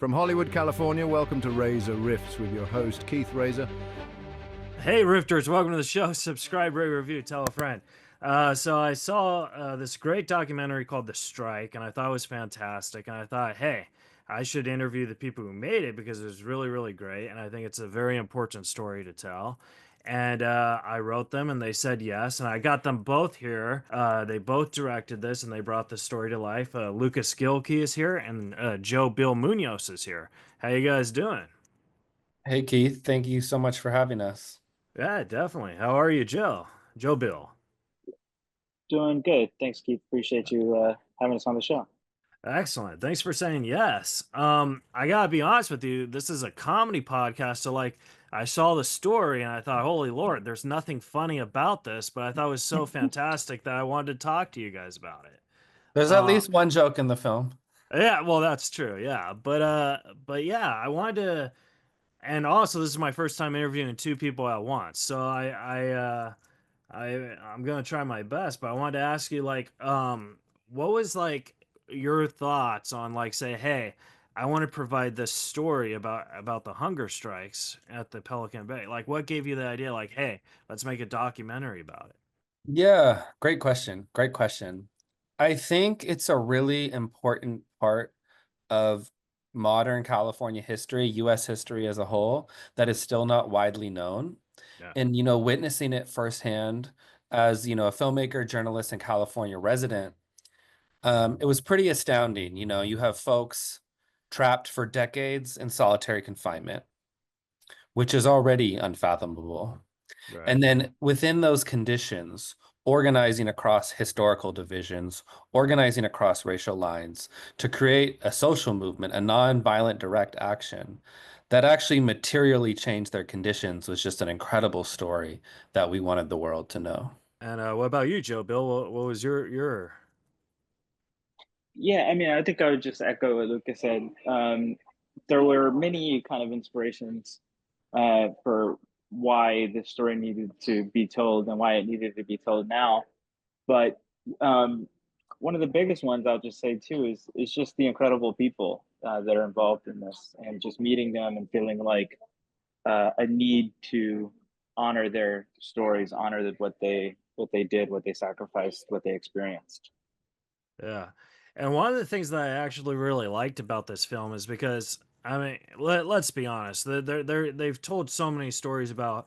From Hollywood, California, welcome to Reza Rifts with your host, Keith Reza. Hey, Rifters, welcome to the show. Subscribe, rate, review, tell a friend. So I saw this great documentary called The Strike, and I thought it was fantastic. And I thought, hey, I should interview the people who made it because it was really, really great. And I think it's a very important story to tell. And I wrote them, and they said yes. And I got them both here. They both directed this, and they brought the story to life. Lucas Guilkey is here, and JoeBill Muñoz is here. How you guys doing? Hey Keith, thank you so much for having us. Yeah, definitely. How are you, Joe? Joe Bill. Doing good. Thanks, Keith. Appreciate you having us on the show. Excellent. Thanks for saying yes. I gotta be honest with you, this is a comedy podcast, so like I saw the story and I thought, holy Lord, there's nothing funny about this, but I thought it was so fantastic that I wanted to talk to you guys about it. There's at Uh, least one joke in the film. yeah, well that's true, yeah. But yeah, I wanted to, and also this is my first time interviewing two people at once. So I'm gonna try my best, but I wanted to ask you what was like your thoughts on like say, hey, I want to provide this story about the hunger strikes at the Pelican Bay. Like, what gave you the idea? Like, hey, let's make a documentary about it. Yeah, great question. Great question. I think it's a really important part of modern California history, US history as a whole, that is still not widely known. Yeah. And, witnessing it firsthand as, a filmmaker, journalist, and California resident, it was pretty astounding. You have folks trapped for decades in solitary confinement, which is already unfathomable. Right. And then within those conditions, organizing across historical divisions, organizing across racial lines to create a social movement, a non-violent direct action that actually materially changed their conditions was just an incredible story that we wanted the world to know. And what about you, Joe Bill? What was your Yeah, I mean, I think I would just echo what Lucas said. There were many kind of inspirations for why this story needed to be told and why it needed to be told now. But um, one of the biggest ones I'll just say too is just the incredible people that are involved in this, and just meeting them and feeling like a need to honor their stories, honor what they did, what they sacrificed, what they experienced. Yeah. And one of the things that I actually really liked about this film is because I mean, let's be honest, they've told so many stories about,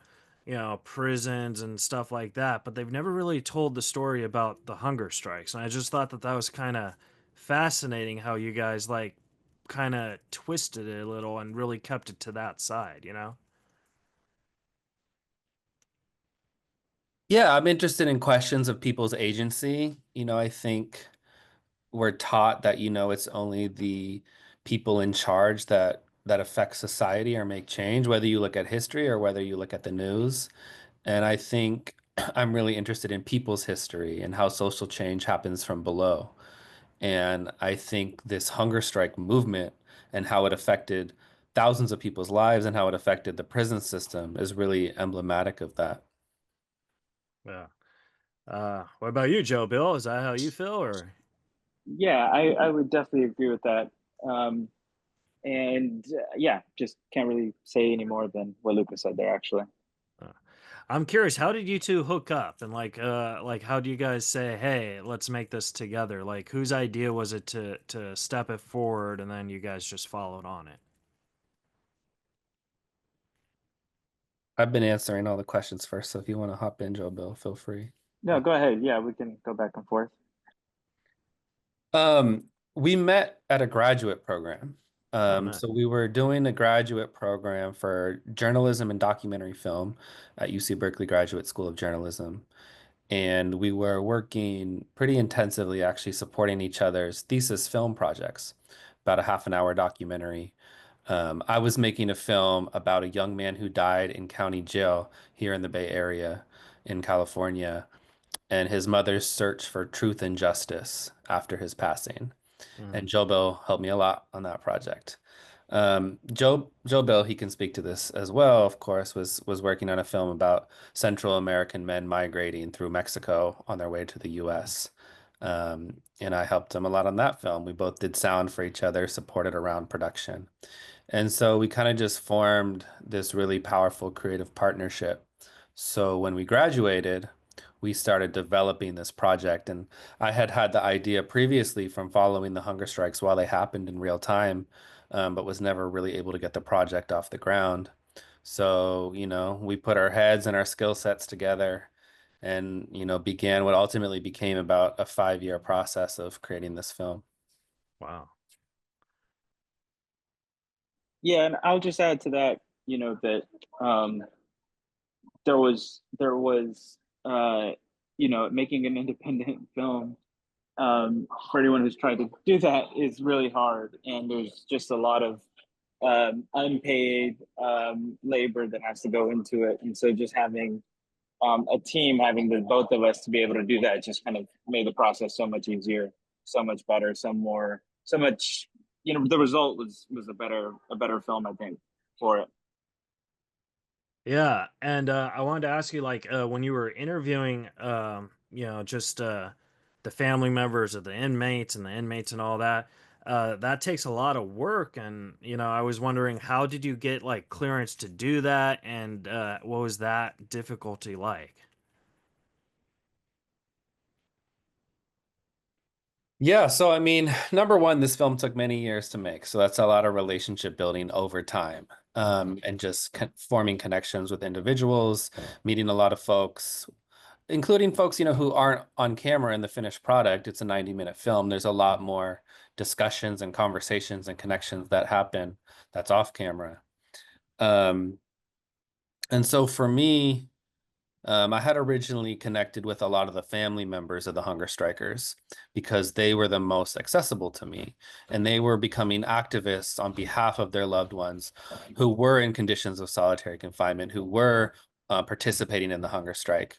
prisons and stuff like that, but they've never really told the story about the hunger strikes. And I just thought that that was kind of fascinating how you guys like kind of twisted it a little and really kept it to that side, you know? Yeah, I'm interested in questions of people's agency. I think we're taught that, it's only the people in charge that affect society or make change, whether you look at history or whether you look at the news. And I think I'm really interested in people's history and how social change happens from below. And I think this hunger strike movement and how it affected thousands of people's lives and how it affected the prison system is really emblematic of that. Yeah. What about you, Joe Bill? Is that how you feel or? Yeah, I would definitely agree with that. Um, and yeah, just can't really say any more than what Lucas said there, actually. Uh, I'm curious, how did you two hook up? And like how do you guys say, "Hey, let's make this together?" Like whose idea was it to step it forward and then you guys just followed on it? I've been answering all the questions first, so if you want to hop in, Joe Bill, feel free. No, go ahead. Yeah, we can go back and forth. We met at a graduate program. Oh, nice. So we were doing a graduate program for journalism and documentary film at UC Berkeley Graduate School of Journalism. And we were working pretty intensively, actually supporting each other's thesis film projects, about a half an hour documentary. I was making a film about a young man who died in county jail here in the Bay Area in California, and his mother's search for truth and justice after his passing. Mhm. And JoeBill helped me a lot on that project. JoeBill, he can speak to this as well, of course, was working on a film about Central American men migrating through Mexico on their way to the US. And I helped him a lot on that film. We both did sound for each other, supported around production. And so we kind of just formed this really powerful creative partnership. So when we graduated, we started developing this project. And I had had the idea previously from following the hunger strikes while they happened in real time, but was never really able to get the project off the ground. So, we put our heads and our skill sets together and, began what ultimately became about a 5-year process of creating this film. Wow. Yeah, and I'll just add to that, that there was making an independent film, for anyone who's tried to do that, is really hard, and there's just a lot of unpaid labor that has to go into it, and so just having a team, having the both of us to be able to do that, just kind of made the process so much easier, so much better, so much. The result was a better film, I think, for it. Yeah, and I wanted to ask you, like, when you were interviewing, just the family members of the inmates and all that, that takes a lot of work. And I was wondering, how did you get like clearance to do that, and what was that difficulty like? Yeah, so I mean, number one, this film took many years to make, so that's a lot of relationship building over time, and just forming connections with individuals, meeting a lot of folks, including folks, who aren't on camera in the finished product. It's a 90-minute film. There's a lot more discussions and conversations and connections that happen that's off camera. Um, and so for me, I had originally connected with a lot of the family members of the hunger strikers because they were the most accessible to me, and they were becoming activists on behalf of their loved ones who were in conditions of solitary confinement, who were participating in the hunger strike.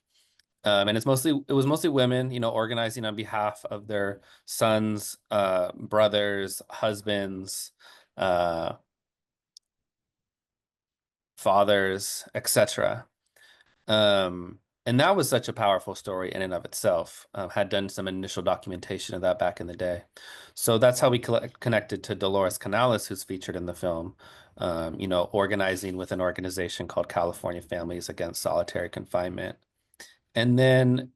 And it was mostly women, organizing on behalf of their sons, brothers, husbands, uh, fathers, etc. And that was such a powerful story in and of itself. Had done some initial documentation of that back in the day. So that's how we connected to Dolores Canales, who's featured in the film, organizing with an organization called California Families Against Solitary Confinement. And then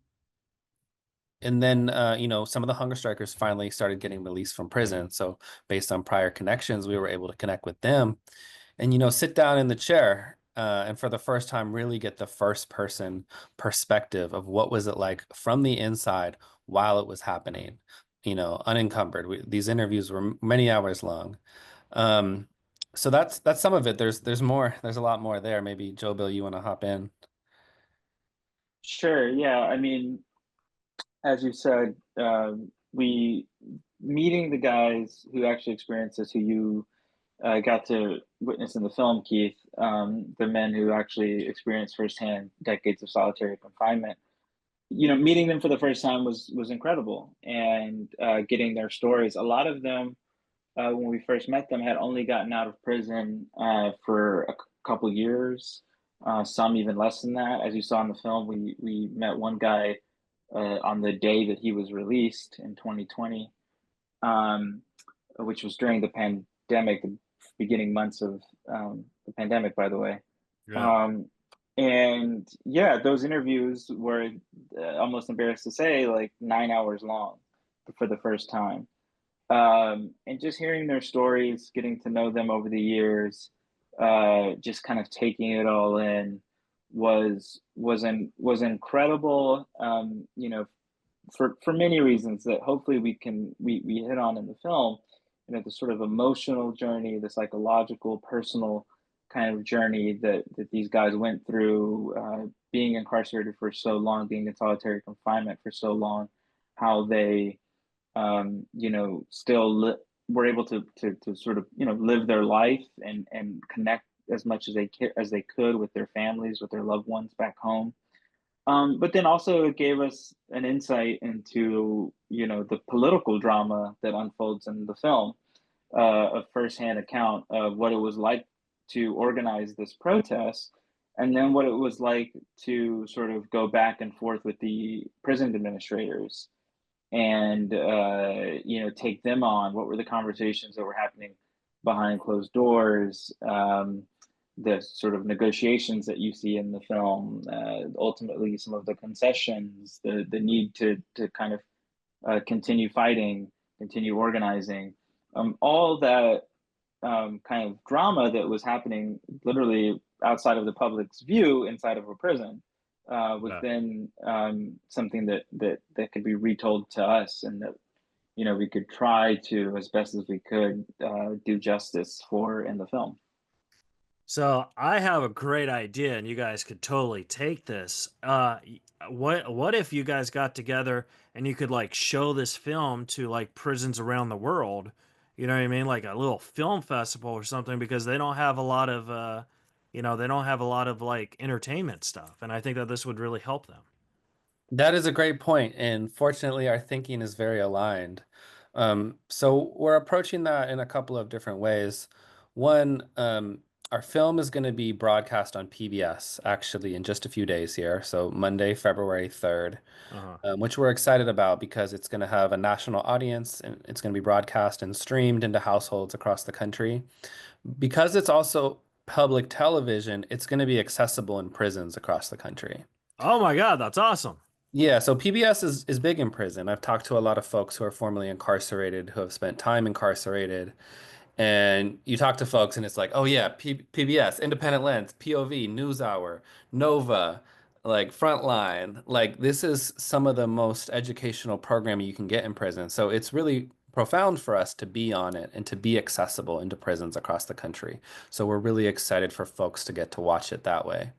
some of the hunger strikers finally started getting released from prison. So based on prior connections, we were able to connect with them and, sit down in the chair, and for the first time, really get the first person perspective of what was it like from the inside while it was happening, unencumbered. These interviews were many hours long. Um, so that's some of it. There's more. There's a lot more there. Maybe JoeBill, you want to hop in? Sure. Yeah. I mean, as you said, we meeting the guys who actually experienced this, who you got to witness in the film, Keith, the men who actually experienced firsthand decades of solitary confinement. Meeting them for the first time was incredible, and getting their stories. A lot of them, when we first met them, had only gotten out of prison for a couple years, some even less than that. As you saw in the film, we met one guy on the day that he was released in 2020, um, which was during the pandemic, the beginning months of the pandemic, by the way. Yeah. And yeah, those interviews were almost embarrassed to say, like 9 hours long for the first time. And just hearing their stories, getting to know them over the years, just kind of taking it all in was incredible. For many reasons that hopefully we hit on in the film. The sort of emotional journey, the psychological, personal kind of journey that these guys went through, being incarcerated for so long, being in solitary confinement for so long, how they were able to sort of live their life and connect as much as they could with their families, with their loved ones back home. But then also it gave us an insight into the political drama that unfolds in the film, a firsthand account of what it was like to organize this protest, and then what it was like to sort of go back and forth with the prison administrators, and take them on. What were the conversations that were happening behind closed doors? The sort of negotiations that you see in the film, ultimately some of the concessions, the need to kind of continue fighting, continue organizing, all that kind of drama that was happening literally outside of the public's view inside of a prison was then something that could be retold to us, and that we could try to, as best as we could, do justice for in the film. So I have a great idea, and you guys could totally take this. What if you guys got together and you could like show this film to like prisons around the world? You know what I mean? Like a little film festival or something, because they don't have a lot of they don't have a lot of like entertainment stuff, and I think that this would really help them. That is a great point, and fortunately, our thinking is very aligned. So we're approaching that in a couple of different ways. One, our film is going to be broadcast on PBS actually in just a few days here, so Monday, February 3rd, which we're excited about because it's going to have a national audience and it's going to be broadcast and streamed into households across the country. Because it's also public television, it's going to be accessible in prisons across the country. Oh my God, that's awesome. Yeah, so PBS is big in prison. I've talked to a lot of folks who are formerly incarcerated, who have spent time incarcerated. And you talk to folks and it's like, oh yeah, PBS, Independent Lens, POV, NewsHour, Nova, like Frontline. Like this is some of the most educational programming you can get in prison. So it's really profound for us to be on it and to be accessible into prisons across the country. So we're really excited for folks to get to watch it that way.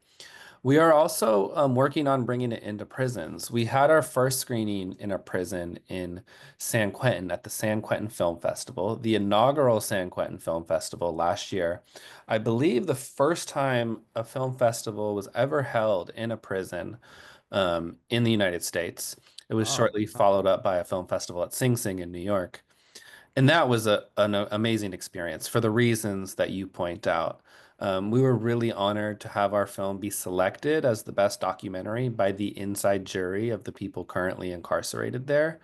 We are also working on bringing it into prisons. We had our first screening in a prison in San Quentin at the San Quentin Film Festival, the inaugural San Quentin Film Festival last year. I believe the first time a film festival was ever held in a prison in the United States. It was shortly followed up by a film festival at Sing Sing in New York. And that was an amazing experience for the reasons that you point out. We were really honored to have our film be selected as the best documentary by the inside jury of the people currently incarcerated there,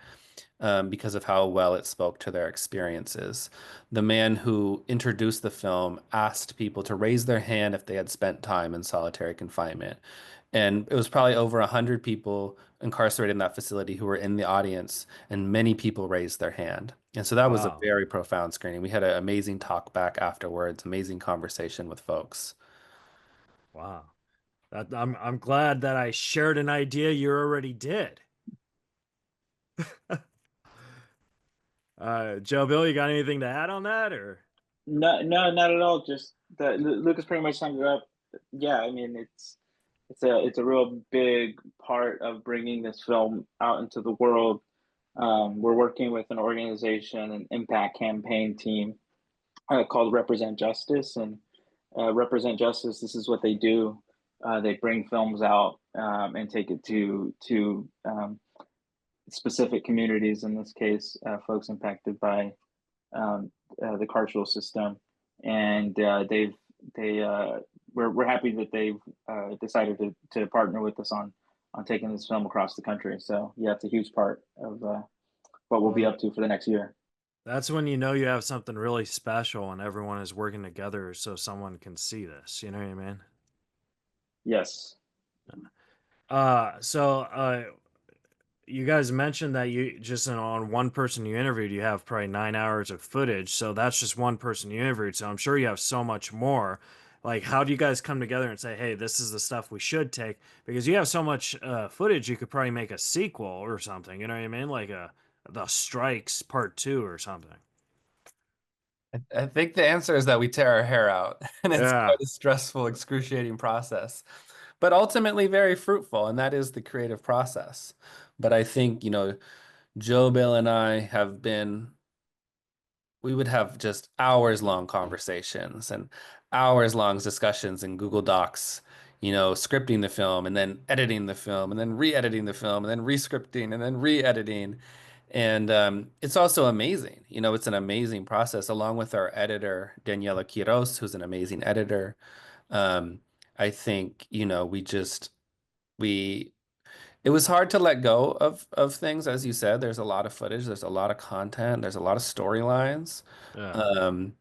because of how well it spoke to their experiences. The man who introduced the film asked people to raise their hand if they had spent time in solitary confinement. And it was probably over 100 people incarcerated in that facility who were in the audience, and many people raised their hand. And so that was a very profound screening. We had an amazing talk back afterwards, amazing conversation with folks. Wow. I'm glad that I shared an idea you already did. JoeBill, you got anything to add on that, or? No, not at all. Just that Lucas pretty much summed it up. Yeah, I mean it's a real big part of bringing this film out into the world. We're working with an organization, an impact campaign team called Represent Justice, and Represent Justice. This is what they do. They bring films out and take it to specific communities. In this case, folks impacted by the carceral system, and we're happy that they've decided to partner with us on taking this film across the country. So yeah, it's a huge part of what we'll be up to for the next year. That's when you know you have something really special and everyone is working together so someone can see this. You know what I mean? Yes. You guys mentioned that you just on one person you interviewed, you have probably 9 hours of footage. So that's just one person you interviewed. So I'm sure you have so much more. Like, how do you guys come together and say, hey, this is the stuff we should take? Because you have so much footage, you could probably make a sequel or something. You know what I mean? Like the Strikes Part 2 or something. I think the answer is that we tear our hair out, and it's Yeah. quite a stressful, excruciating process, but ultimately very fruitful, and that is the creative process. But I think, JoeBill and I we would have just hours long conversations and hours long discussions in Google Docs, scripting the film and then editing the film and then re-editing the film and then re-scripting and then re-editing. And it's also amazing. It's an amazing process, along with our editor, Daniela Quiros, who's an amazing editor. I think, we it was hard to let go of things, as you said. There's a lot of footage, there's a lot of content, there's a lot of storylines. Yeah. Um,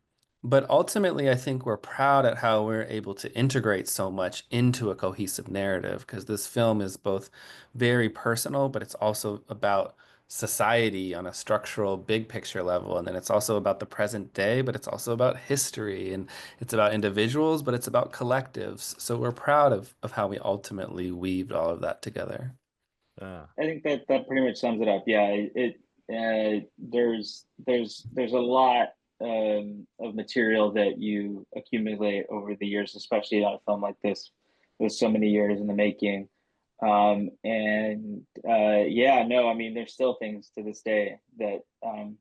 but ultimately, I think we're proud at how we're able to integrate so much into a cohesive narrative because this film is both very personal, but it's also about society on a structural, big picture level. And then it's also about the present day, but it's also about history and it's about individuals, but it's about collectives. So we're proud of how we ultimately weaved all of that together. Yeah. I think that that pretty much sums it up. Yeah, there's a lot of material that you accumulate over the years, especially on a film like this, with so many years in the making. Yeah, no, I mean, there's still things to this day that I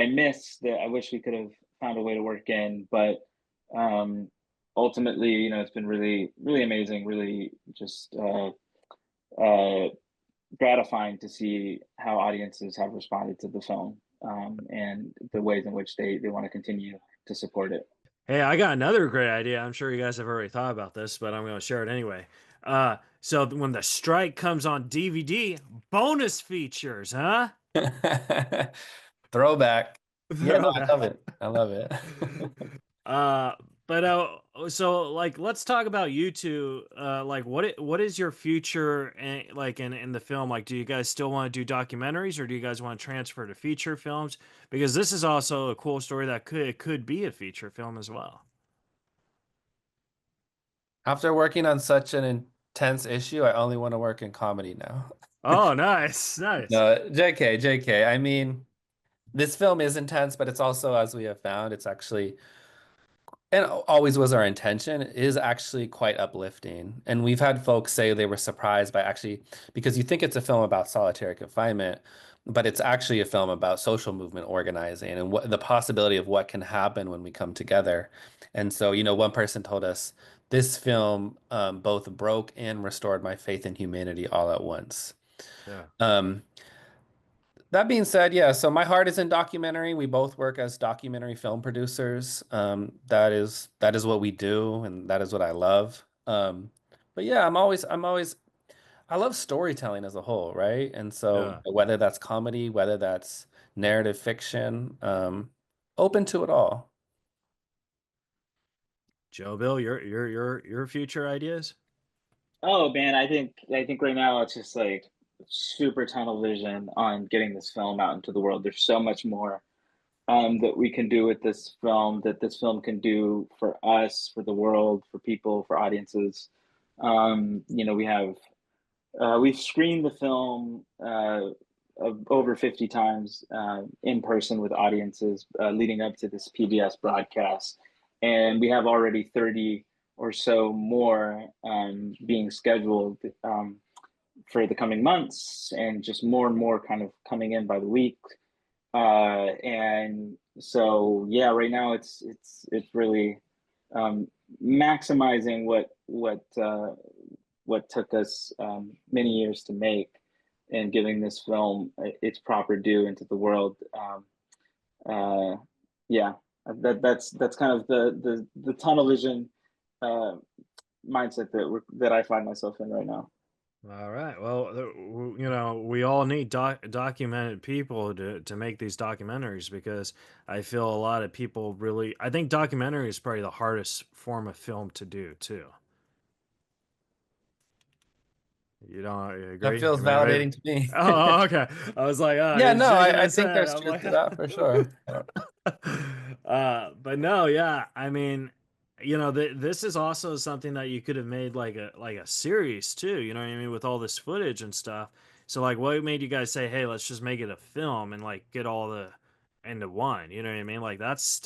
miss that I wish we could have found a way to work in, but um, ultimately, you know, it's been really, really amazing, really just uh, gratifying to see how audiences have responded to the film, and the ways in which they want to continue to support it. Hey, I got another great idea. I'm sure you guys have already thought about this, but I'm going to share it anyway. So when the strike comes on DVD, bonus features, huh? Throwback. Yeah, no, I Throwback. love it. I love it. uh, so like let's talk about you two. Like what is your future like in the film? Like, do you guys still want to do documentaries, or do you guys want to transfer to feature films? Because this is also a cool story that could be a feature film as well. After working on such an intense issue, I only want to work in comedy now. Oh, nice, nice. No, JK, JK. I mean, this film is intense, but it's also, as we have found, it's actually, and always was our intention, is actually quite uplifting. And we've had folks say they were surprised by actually, because you think it's a film about solitary confinement, but it's actually a film about social movement organizing and what the possibility of what can happen when we come together. And so, one person told us this film both broke and restored my faith in humanity all at once. Yeah. Um, that being said, yeah, so my heart is in documentary. We both work as documentary film producers. That is what we do, and that is what I love. But yeah, I love storytelling as a whole, right? And so Yeah. whether that's comedy, whether that's narrative fiction, open to it all. JoeBill, your future ideas? Oh man, I think right now it's just like super tunnel vision on getting this film out into the world. There's so much more that we can do with this film, that this film can do for us, for the world, for people, for audiences. You know, we've screened the film over 50 times in person with audiences leading up to this PBS broadcast. And we have already 30 or so more being scheduled for the coming months, and just more and more kind of coming in by the week. And so, yeah, right now it's really um, maximizing what took us many years to make, and giving this film its proper due into the world. Uh, yeah, that's kind of the tunnel vision uh, mindset that I find myself in right now. All right. Well, we all need documented people to make these documentaries because I feel a lot of people really. I think documentary is probably the hardest form of film to do too. You don't That agree? I feels mean, right? validating to me. Oh, okay. I was like, oh, Yeah, he's no, shaking I his think head. there's I'm truth like, to that for sure. but no, yeah. I mean, this is also something that you could have made like a series too. You know what I mean, with all this footage and stuff. So like, what made you guys say, hey, let's just make it a film and like get all the into one? You know what I mean? Like that's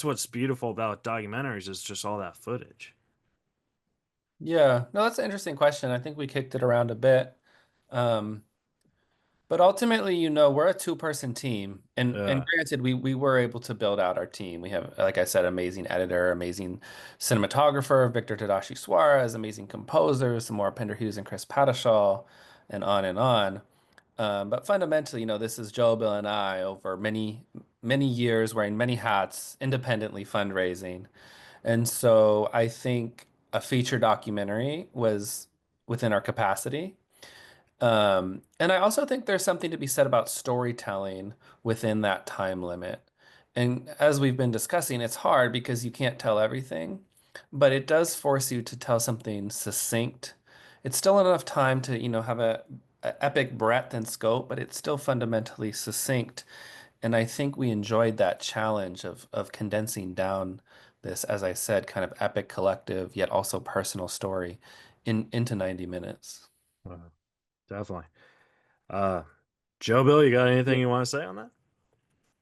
what's beautiful about documentaries is just all that footage. Yeah, no, that's an interesting question. I think we kicked it around a bit. Um, But ultimately, we're a two-person team. And Yeah. granted, we were able to build out our team. We have, like I said, amazing editor, amazing cinematographer, Victor Tadashi Suarez, amazing composers, Samora Pender-Hughes and Chris Padishall, and on and on. But fundamentally, this is JoeBill and I over many, many years wearing many hats, independently fundraising. And so I think a feature documentary was within our capacity. And I also think there's something to be said about storytelling within that time limit. And as we've been discussing, it's hard because you can't tell everything, but it does force you to tell something succinct. It's still enough time to, have a epic breadth and scope, but it's still fundamentally succinct. And I think we enjoyed that challenge of condensing down this, as I said, kind of epic collective, yet also personal story into 90 minutes. Definitely. JoeBill, you got anything Yeah, you want to say on that?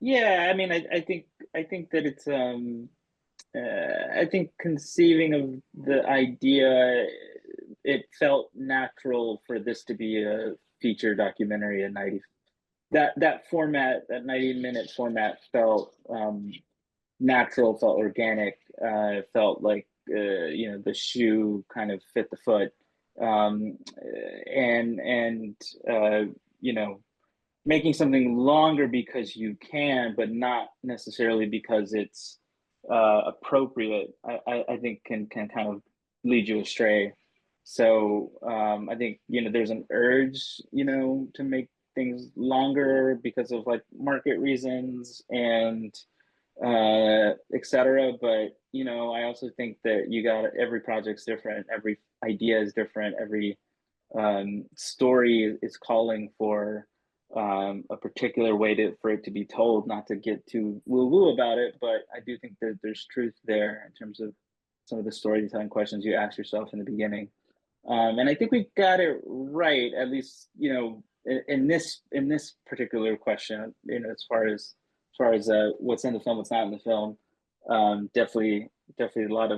yeah. I mean, I think that it's I think conceiving of the idea, it felt natural for this to be a feature documentary at 90. That format, that 90-minute format felt natural, felt organic, felt like the shoe kind of fit the foot, and you know making something longer because you can, but not necessarily because it's appropriate. I think can kind of lead you astray. So I think there's an urge to make things longer because of like market reasons and etc. But I also think that you got every project's different, every idea is different, every story is calling for a particular way for it to be told. Not to get too woo woo about it, but I do think that there's truth there in terms of some of the storytelling questions you ask yourself in the beginning. And I think we got it right, at least in this particular question. As far as what's in the film, what's not in the film. Definitely a lot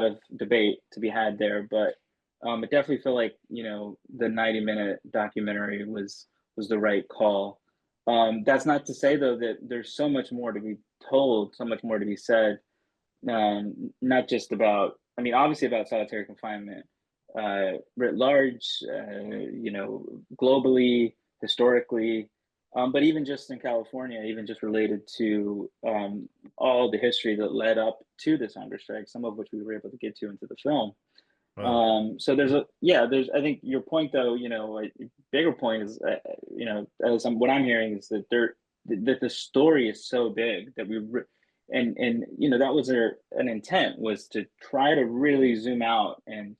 of debate to be had there, but I definitely feel like the 90-minute documentary was the right call. That's not to say though that there's so much more to be told, so much more to be said, not just about, I mean, obviously about solitary confinement, writ large, globally, historically, but even just in California, even just related to all the history that led up to this hunger strike, some of which we were able to get to into the film. Wow. So there's I think your point though, a bigger point is, what I'm hearing is that that the story is so big that and that was an intent, was to try to really zoom out and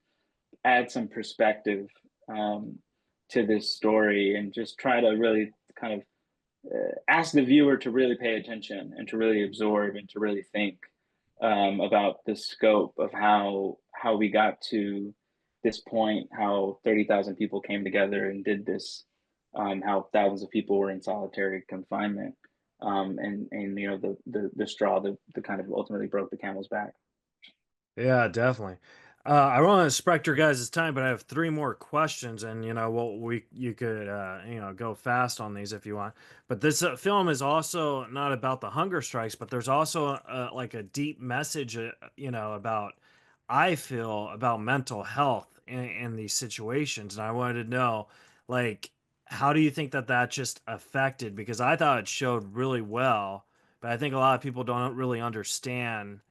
add some perspective um, to this story, and just try to really kind of ask the viewer to really pay attention and to really absorb and to really think about the scope of how we got to this point, how 30,000 people came together and did this, how thousands of people were in solitary confinement, and the straw that kind of ultimately broke the camel's back. Yeah, definitely. I don't want to respect your guys' time, but I have three more questions, and you could go fast on these if you want. But this film is also not about the hunger strikes, but there's also like a deep message, about, I feel, about mental health in these situations, and I wanted to know, like, how do you think that just affected? Because I thought it showed really well, but I think a lot of people don't really understand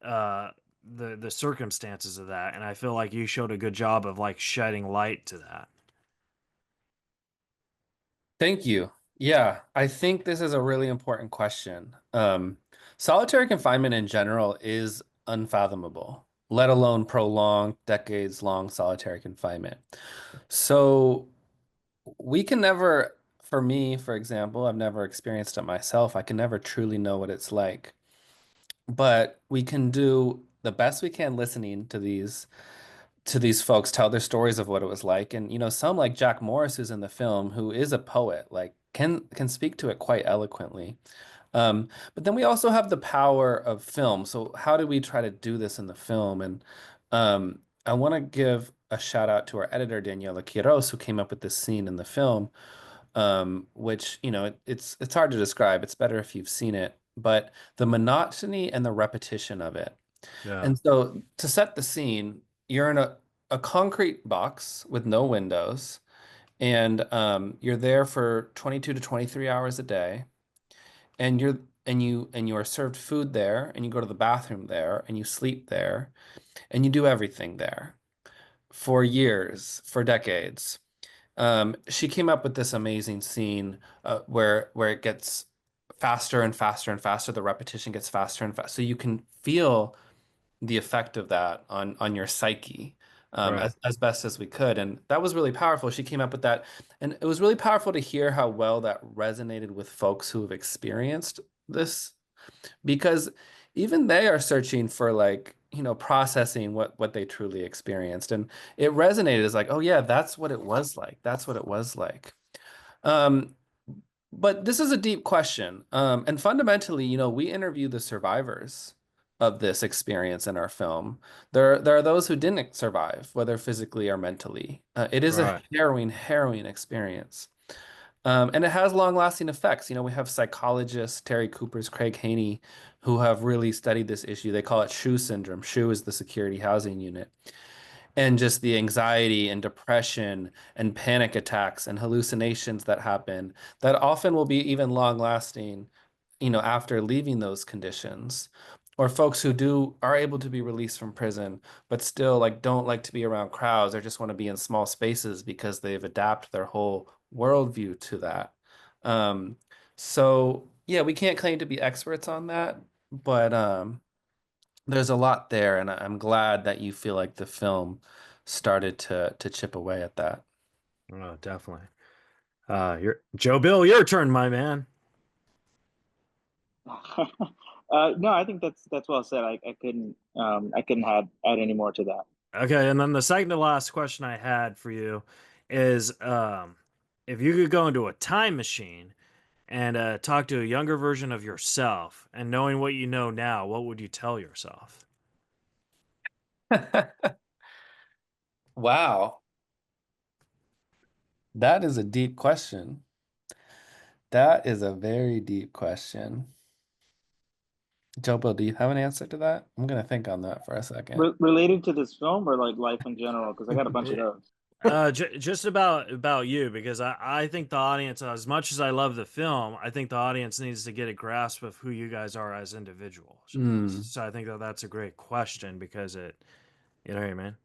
uh the circumstances of that, and I feel like you showed a good job of like shedding light to that. Thank you. Yeah, I think this is a really important question. Solitary confinement in general is unfathomable, let alone prolonged, decades-long solitary confinement. So we can never, for me, for example, I've never experienced it myself. I can never truly know what it's like. But we can do the best we can listening to these folks tell their stories of what it was like. And some like Jack Morris, who's in the film, who is a poet, like can speak to it quite eloquently. But then we also have the power of film. So how do we try to do this in the film? And I want to give a shout out to our editor, Daniela Quiros, who came up with this scene in the film, which, it's hard to describe. It's better if you've seen it, but the monotony and the repetition of it. Yeah. And so to set the scene, you're in a concrete box with no windows, and you're there for 22 to 23 hours a day, and you are served food there, and you go to the bathroom there, and you sleep there, and you do everything there for years, for decades. She came up with this amazing scene where it gets faster and faster and faster. The repetition gets faster and faster, so you can feel the effect of that on your psyche Right. as best as we could. And that was really powerful. She came up with that. And it was really powerful to hear how well that resonated with folks who have experienced this, because even they are searching for like, processing what they truly experienced. And it resonated as like, oh yeah, that's what it was like. That's what it was like. Um, but this is a deep question. And fundamentally, we interview the survivors of this experience in our film. There are those who didn't survive, whether physically or mentally. It is a Right. harrowing experience. And it has long-lasting effects. We have psychologists, Terry Cooper's, Craig Haney, who have really studied this issue. They call it SHU syndrome. SHU is the security housing unit, and just the anxiety and depression and panic attacks and hallucinations that happen that often will be even long lasting, after leaving those conditions. Or folks who are able to be released from prison, but still like don't like to be around crowds or just want to be in small spaces because they've adapted their whole worldview to that. Um, so yeah, we can't claim to be experts on that, but there's a lot there, and I'm glad that you feel like the film started to chip away at that. Oh, definitely. JoeBill, your turn, my man. No, I think that's well said. I couldn't add any more to that. Okay, and then the second to last question I had for you is if you could go into a time machine and talk to a younger version of yourself, and knowing what you know now, what would you tell yourself? Wow, that is a deep question. That is a very deep question. Jobo, do you have an answer to that? I'm gonna think on that for a second. Related to this film or like life in general, because I got a bunch of those. Just about you, because I think the audience, as much as I love the film, I think the audience needs to get a grasp of who you guys are as individuals. Hmm. So I think that that's a great question because you know what I mean?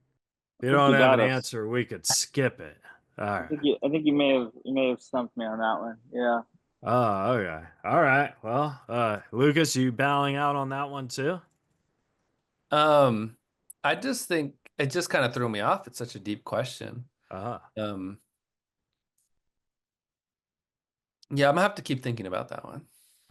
If I you think don't you have got an us. answer, we could skip it. All right. I think you may have stumped me on that one. Yeah. Oh, okay. All right. Well, Lucas, you bowing out on that one too? Um, I just think it just kind of threw me off. It's such a deep question. Uh-huh. Um, yeah, I'm gonna have to keep thinking about that one.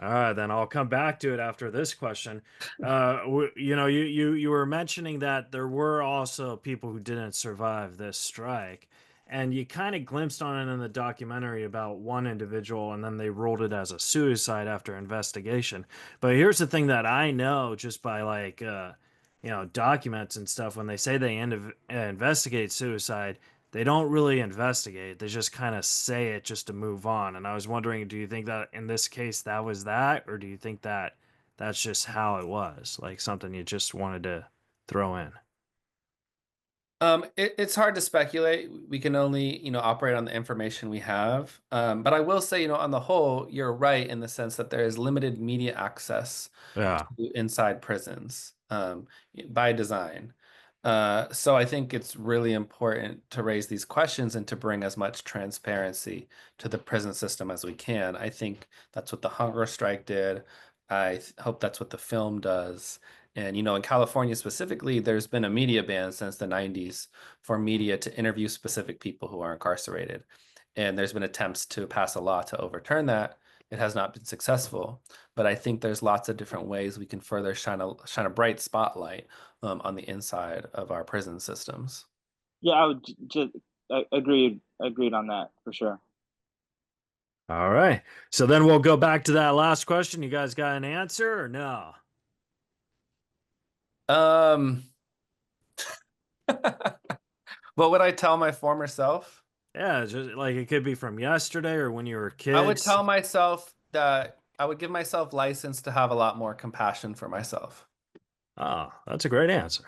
All right, then I'll come back to it after this question. You were mentioning that there were also people who didn't survive this strike, and you kind of glimpsed on it in the documentary about one individual, and then they ruled it as a suicide after investigation. But here's the thing that I know just by like documents and stuff. When they say they investigate suicide, they don't really investigate. They just kind of say it just to move on. And I was wondering, do you think that in this case that was that, or do you think that that's just how it was, like something you just wanted to throw in? It's hard to speculate. We can only, operate on the information we have. But I will say, on the whole, you're right in the sense that there is limited media access Yeah. to inside prisons, by design. So I think it's really important to raise these questions and to bring as much transparency to the prison system as we can. I think that's what the hunger strike did. Hope that's what the film does. And, in California specifically, there's been a media ban since the 90s for media to interview specific people who are incarcerated. And there's been attempts to pass a law to overturn that. It has not been successful, but I think there's lots of different ways we can further shine a bright spotlight on the inside of our prison systems. Yeah, I would just agreed on that for sure. All right. So then we'll go back to that last question. You guys got an answer or no? Um, what would I tell my former self? Yeah, just like it could be from yesterday or when you were I would kids. tell myself that I would give myself license to have a lot more compassion for myself. Oh, that's a great answer.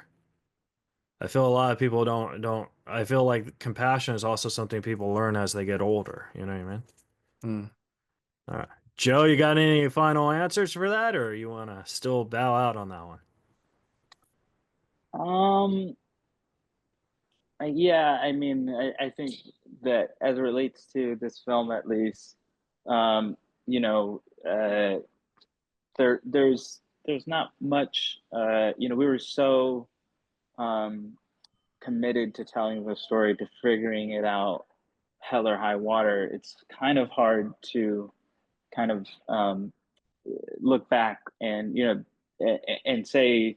I feel a lot of people don't. I feel like compassion is also something people learn as they get older. You know what I mean? Hmm. All right, Joe, you got any final answers for that, or you want to still bow out on that one? Um, Yeah, I mean, I think that as it relates to this film, at least, um, you know, there's not much. We were so um, committed to telling the story, to figuring it out, hell or high water. It's kind of hard to kind of look back and and say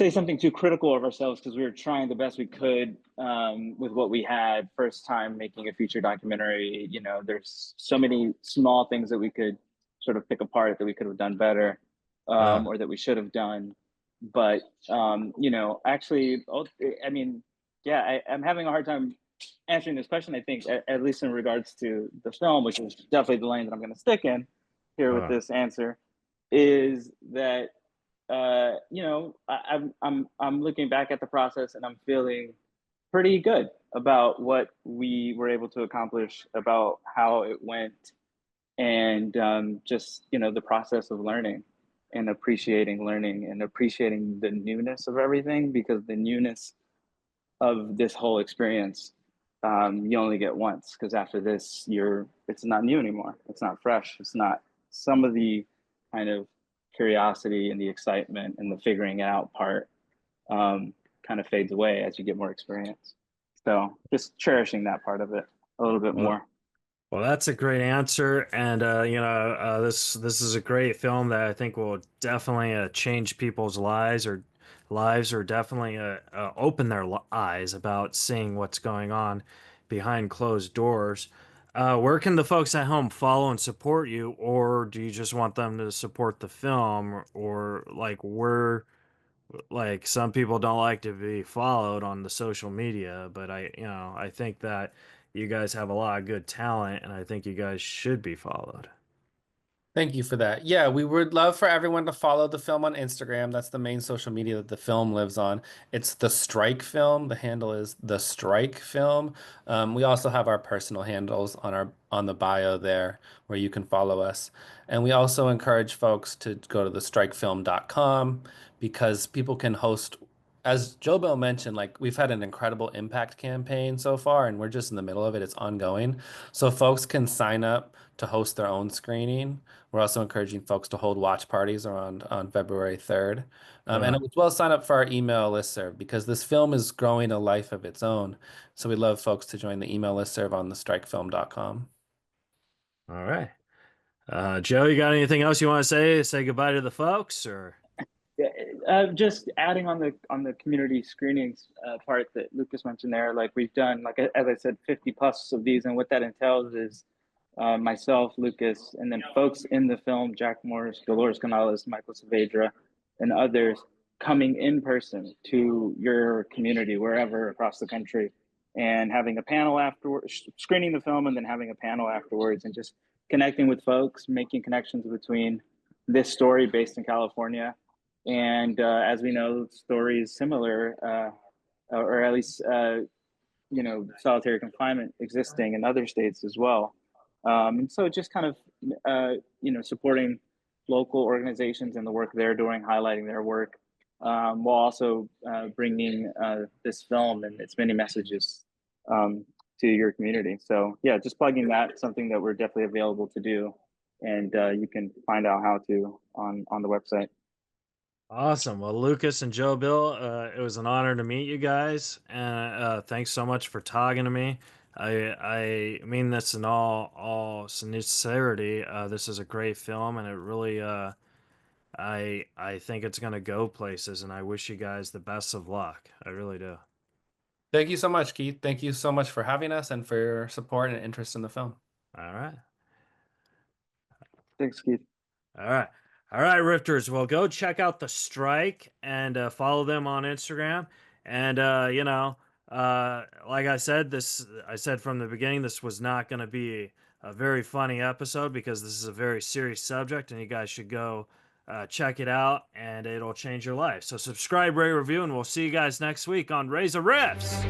something too critical of ourselves, because we were trying the best we could with what we had. First time making a feature documentary, there's so many small things that we could sort of pick apart that we could have done better, or that we should have done. But actually, I mean, yeah, I'm having a hard time answering this question. I think, at least in regards to the film, which is definitely the lane that I'm going to stick in here with this answer, is that I'm looking back at the process, and I'm feeling pretty good about what we were able to accomplish, about how it went, and just the process of learning and appreciating learning and appreciating the newness of everything, because the newness of this whole experience, you only get once, because after this, it's not new anymore. It's not fresh. It's not some of the kind of curiosity and the excitement and the figuring it out part kind of fades away as you get more experience. So just cherishing that part of it a little bit more. Well, that's a great answer, and this is a great film that I think will definitely change people's lives, or definitely open their eyes about seeing what's going on behind closed doors. Where can the folks at home follow and support you, or do you just want them to support the film, or like some people don't like to be followed on the social media, but I think that you guys have a lot of good talent, and I think you guys should be followed. Thank you for that. Yeah, we would love for everyone to follow the film on Instagram. That's the main social media that the film lives on. It's The Strike Film. The handle is The Strike Film. We also have our personal handles on the bio there where you can follow us. And we also encourage folks to go to thestrikefilm.com, because people can host, as JoeBill mentioned, like we've had an incredible impact campaign so far, and we're just in the middle of it. It's ongoing. So folks can sign up to host their own screening. We're also encouraging folks to hold watch parties on February 3rd. And as well, sign up for our email listserv, because this film is growing a life of its own. So we'd love folks to join the email listserv on thestrikefilm.com. All right. Joe, you got anything else you want to say? Say goodbye to the folks, or? Just adding on the community screenings part that Lucas mentioned there, like we've done, like as I said, 50 plus of these, and what that entails is myself, Lucas, and then folks in the film, Jack Morris, Dolores Canales, Michael Saavedra, and others, coming in person to your community wherever across the country, and having a panel afterwards, screening the film, and then having a panel afterwards, and just connecting with folks, making connections between this story based in California, and as we know, stories similar, or at least solitary confinement existing in other states as well. And so just kind of supporting local organizations and the work they're doing, highlighting their work, while also bringing this film and its many messages to your community. So yeah, just plugging that, something that we're definitely available to do, and you can find out how to on the website. Awesome. Well, Lucas and JoeBill, it was an honor to meet you guys, and thanks so much for talking to me. I mean this in all sincerity. This is a great film, and it really I think it's gonna go places, and I wish you guys the best of luck. I really do. Thank you so much, Keith. Thank you so much for having us and for your support and interest in the film. All right. Thanks, Keith. All right. All right, Rifters. Well, go check out The Strike and follow them on Instagram. And, like I said from the beginning, this was not going to be a very funny episode, because this is a very serious subject, and you guys should go check it out, and it'll change your life. So subscribe, rate, review, and we'll see you guys next week on Reza Rifts.